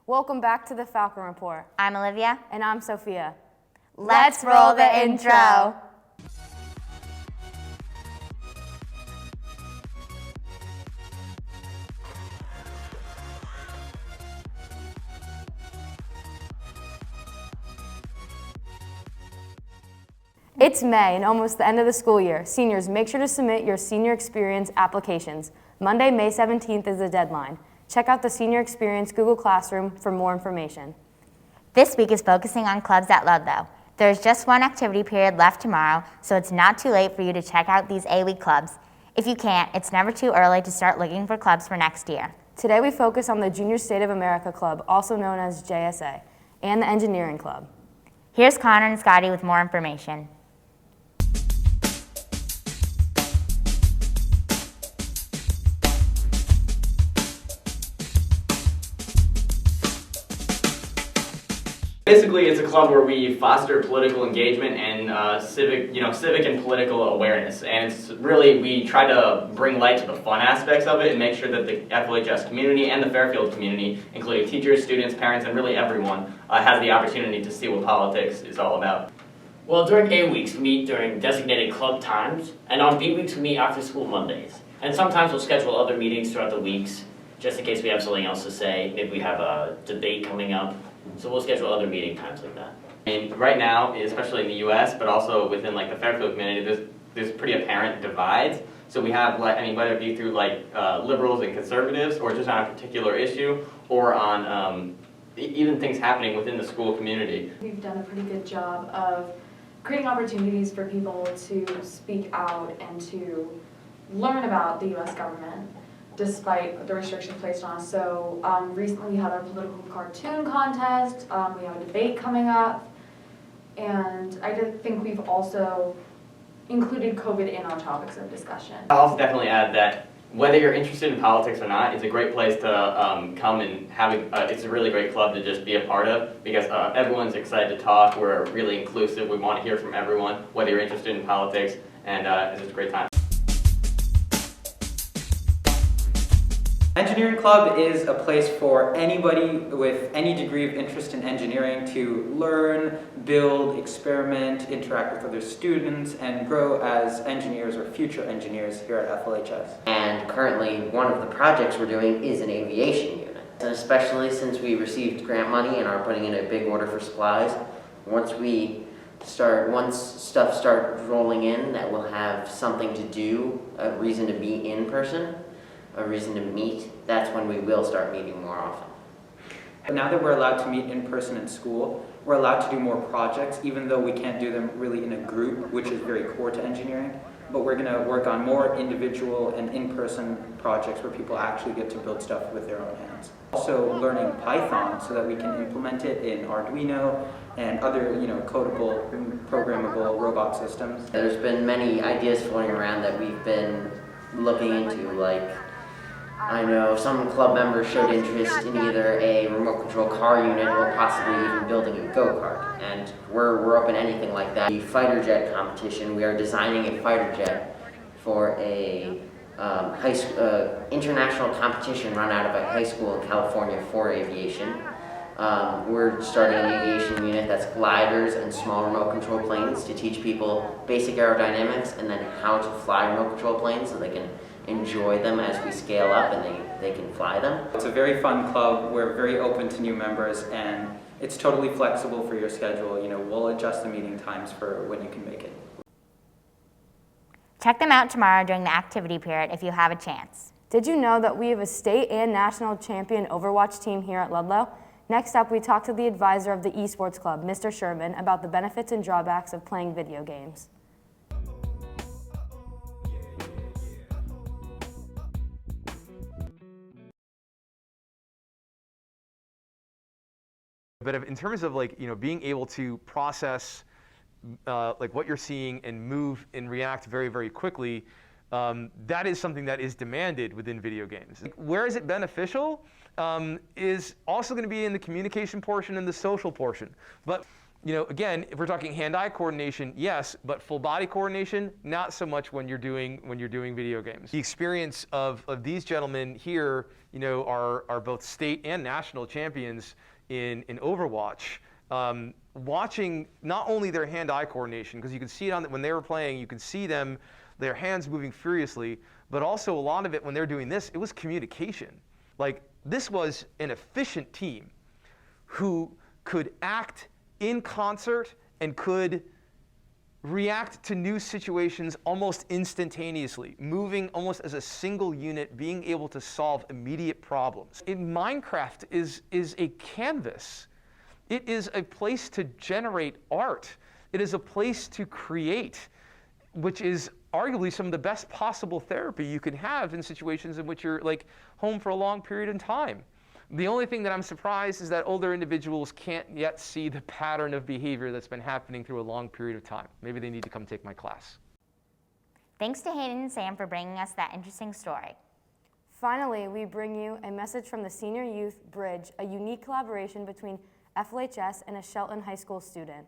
Welcome back to the Falcon Report. I'm Olivia. And I'm Sophia. Let's roll the intro. It's May and almost the end of the school year. Seniors, make sure to submit your senior experience applications. Monday, May 17th is the deadline. Check out the Senior Experience Google Classroom for more information. This week is focusing on clubs at Ludlow. There's just one activity period left tomorrow, so it's not too late for you to check out these A-Week clubs. If you can't, it's never too early to start looking for clubs for next year. Today we focus on the Junior State of America Club, also known as JSA, and the Engineering Club. Here's Connor and Scotty with more information. Basically, it's a club where we foster political engagement and civic and political awareness. And it's really, we try to bring light to the fun aspects of it and make sure that the FLHS community and the Fairfield community, including teachers, students, parents, and really everyone, has the opportunity to see what politics is all about. Well, during A weeks, we meet during designated club times, and on B weeks, we meet after school Mondays. And sometimes we'll schedule other meetings throughout the weeks, just in case we have something else to say. Maybe we have a debate coming up. So we'll schedule other meeting times like that. I mean, right now, especially in the U.S., but also within like the Fairfield community, there's pretty apparent divides. So we have, whether it be through liberals and conservatives, or just on a particular issue, or on even things happening within the school community. We've done a pretty good job of creating opportunities for people to speak out and to learn about the U.S. government, despite the restrictions placed on us. So recently we had our political cartoon contest, we have a debate coming up, and I think we've also included COVID in our topics of discussion. I'll also definitely add that whether you're interested in politics or not, it's a great place to come and have it's a really great club to just be a part of, because everyone's excited to talk. We're really inclusive. We want to hear from everyone, whether you're interested in politics, and it's just a great time. Engineering Club is a place for anybody with any degree of interest in engineering to learn, build, experiment, interact with other students, and grow as engineers or future engineers here at FLHS. And currently, one of the projects we're doing is an aviation unit. And especially since we received grant money and are putting in a big order for supplies, once stuff starts rolling in that will have something to do, a reason to be in person, a reason to meet, that's when we will start meeting more often. Now that we're allowed to meet in person in school, we're allowed to do more projects, even though we can't do them really in a group, which is very core to engineering. But we're going to work on more individual and in-person projects where people actually get to build stuff with their own hands. Also learning Python so that we can implement it in Arduino and other, codable, programmable robot systems. There's been many ideas floating around that we've been looking into, I know some club members showed interest in either a remote control car unit or possibly even building a go-kart. And we're open to anything like that. The fighter jet competition, we are designing a fighter jet for a international competition run out of a high school in California for aviation. We're starting an aviation unit that's gliders and small remote control planes to teach people basic aerodynamics and then how to fly remote control planes so they can enjoy them as we scale up and they can fly them. It's a very fun club. We're very open to new members, and it's totally flexible for your schedule. We'll adjust the meeting times for when you can make it. Check them out tomorrow during the activity period if you have a chance. Did you know that we have a state and national champion Overwatch team here at Ludlow? Next up, we talked to the advisor of the Esports Club, Mr. Sherman, about the benefits and drawbacks of playing video games. But in terms of being able to process what you're seeing and move and react very, very quickly, that is something that is demanded within video games. Where is it beneficial? is also going to be in the communication portion and the social portion. But again, if we're talking hand-eye coordination, yes, but full body coordination, not so much when you're doing video games. The experience of these gentlemen here, are both state and national champions in Overwatch. Watching not only their hand-eye coordination, because you can see it when they were playing, you can see their hands moving furiously, but also a lot of it when they're doing this, it was communication. Like, this was an efficient team who could act in concert and could react to new situations almost instantaneously, moving almost as a single unit, being able to solve immediate problems. In Minecraft is a canvas. It is a place to generate art. It is a place to create, which is arguably some of the best possible therapy you can have in situations in which you're like home for a long period of time. The only thing that I'm surprised is that older individuals can't yet see the pattern of behavior that's been happening through a long period of time. Maybe they need to come take my class. Thanks to Hayden and Sam for bringing us that interesting story. Finally, we bring you a message from the Senior Youth Bridge, a unique collaboration between FLHS and a Shelton High School student.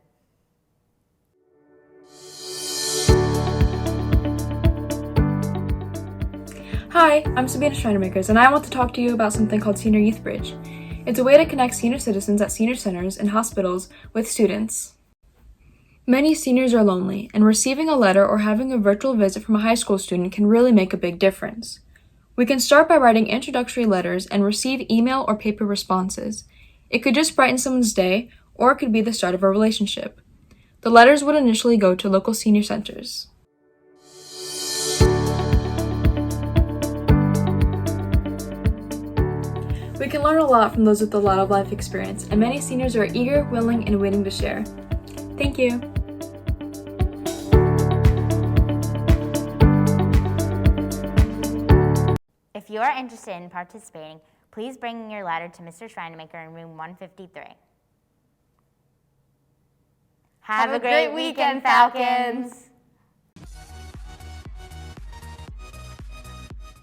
Hi, I'm Sabina Schreinemakers, and I want to talk to you about something called Senior Youth Bridge. It's a way to connect senior citizens at senior centers and hospitals with students. Many seniors are lonely, and receiving a letter or having a virtual visit from a high school student can really make a big difference. We can start by writing introductory letters and receive email or paper responses. It could just brighten someone's day, or it could be the start of a relationship. The letters would initially go to local senior centers. We can learn a lot from those with a lot of life experience, and many seniors are eager, willing, and waiting to share. Thank you. If you are interested in participating, please bring your letter to Mr. Schreinermaker in room 153. Have a great weekend, Falcons!